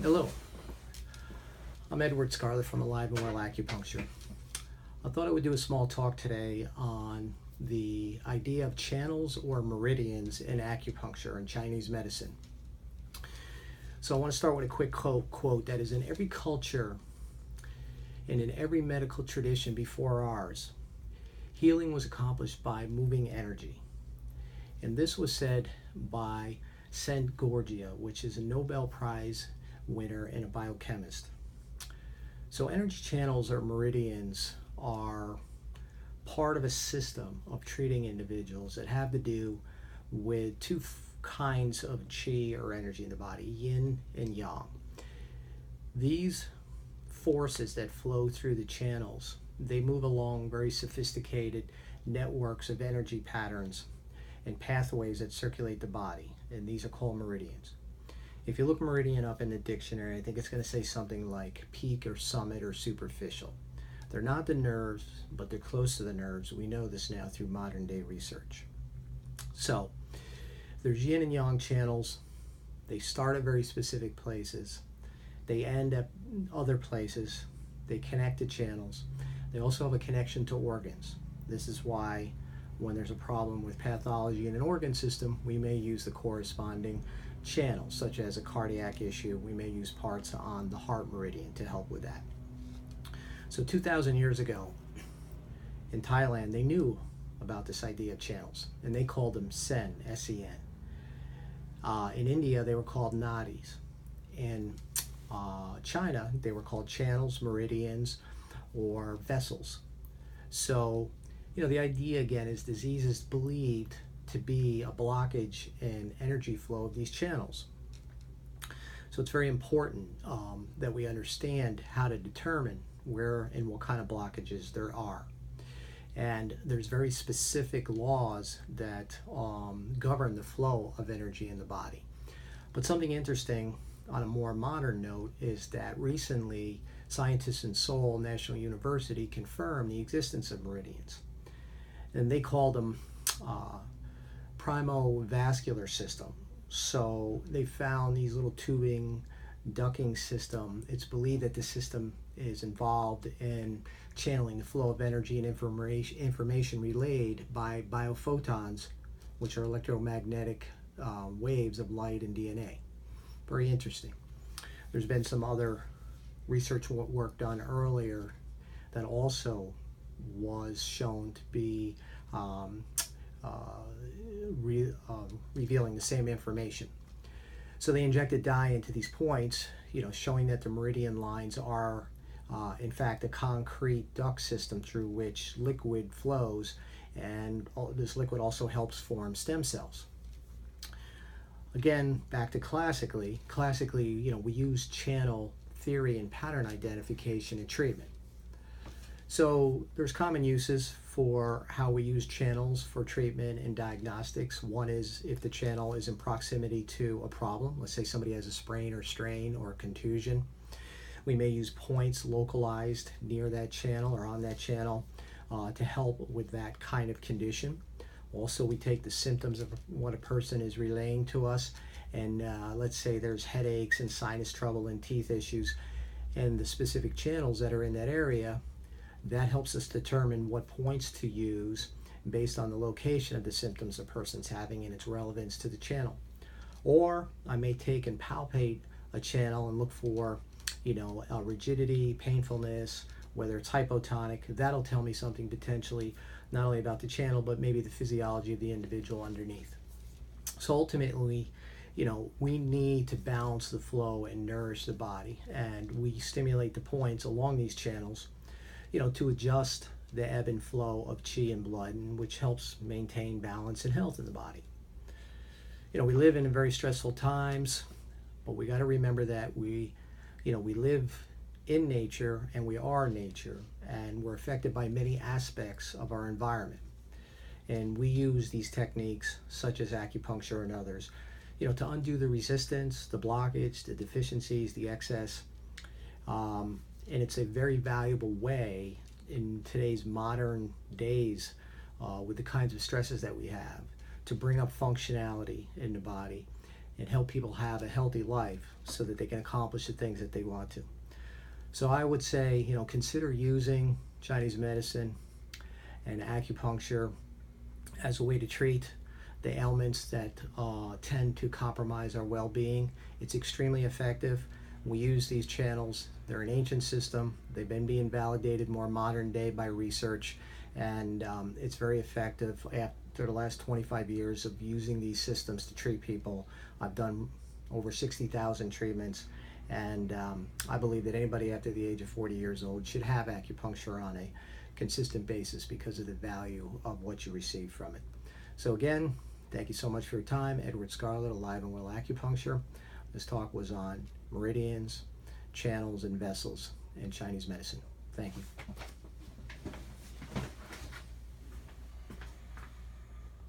Hello, I'm Edward Scarlett from Alive and Well Acupuncture. I thought I would do a small talk today on the idea of channels or meridians in acupuncture and Chinese medicine. So I want to start with a quick quote that is in every culture and in every medical tradition before ours. Healing was accomplished by moving energy. And this was said by St. Gorgia, which is a Nobel Prize winner and a biochemist. So energy channels or meridians are part of a system of treating individuals that have to do with two kinds of qi or energy in the body, yin and yang. These forces that flow through the channels, they move along very sophisticated networks of energy patterns and pathways that circulate the body, and these are called meridians. If you look meridian up in the dictionary, I think it's going to say something like peak or summit or superficial. They're not the nerves, but they're close to the nerves. We know this now through modern day research. So there's yin and yang channels. They start at very specific places. They end at other places. They connect to channels. They also have a connection to organs. This is why when there's a problem with pathology in an organ system, we may use the corresponding channels, such as a cardiac issue. We may use parts on the heart meridian to help with that. So 2,000 years ago in Thailand, they knew about this idea of channels, and they called them Sen, S-E-N. In India, they were called nadis. In China, they were called channels, meridians, or vessels. So, the idea again is disease is believed to be a blockage in energy flow of these channels. So it's very important that we understand how to determine where and what kind of blockages there are. And there's very specific laws that govern the flow of energy in the body. But something interesting on a more modern note is that recently scientists in Seoul National University confirmed the existence of meridians. And they call them primovascular system. So they found these little tubing ducting system. It's believed that the system is involved in channeling the flow of energy and information relayed by biophotons, which are electromagnetic waves of light and DNA. Very interesting. There's been some other research work done earlier that also was shown to be revealing the same information. So they injected dye into these points, showing that the meridian lines are in fact a concrete duct system through which liquid flows, and this liquid also helps form stem cells. Again, back to classically, we use channel theory and pattern identification in treatment. So there's common uses for how we use channels for treatment and diagnostics. One is if the channel is in proximity to a problem. Let's say somebody has a sprain or strain or a contusion. We may use points localized near that channel or on that channel to help with that kind of condition. Also, we take the symptoms of what a person is relaying to us, and let's say there's headaches and sinus trouble and teeth issues, and the specific channels that are in that area. That helps us determine what points to use based on the location of the symptoms the person's having and its relevance to the channel. Or I may take and palpate a channel and look for, rigidity, painfulness, whether it's hypotonic. That'll tell me something potentially not only about the channel, but maybe the physiology of the individual underneath. So ultimately, we need to balance the flow and nourish the body, and we stimulate the points along these channels to adjust the ebb and flow of qi and blood, and which helps maintain balance and health in the body. We live in very stressful times, but we got to remember that we live in nature and we are nature, and we're affected by many aspects of our environment. And we use these techniques such as acupuncture and others, to undo the resistance, the blockage, the deficiencies, the excess. And it's a very valuable way in today's modern days with the kinds of stresses that we have to bring up functionality in the body and help people have a healthy life so that they can accomplish the things that they want to. So I would say, consider using Chinese medicine and acupuncture as a way to treat the ailments that tend to compromise our well-being. It's extremely effective. We use these channels. They're an ancient system. They've been being validated more modern day by research, and it's very effective. After the last 25 years of using these systems to treat people, I've done over 60,000 treatments, and I believe that anybody after the age of 40 years old should have acupuncture on a consistent basis because of the value of what you receive from it. So again, thank you so much for your time. Edward Scarlett, Alive and Well Acupuncture. This talk was on meridians, channels, and vessels in Chinese medicine. Thank you.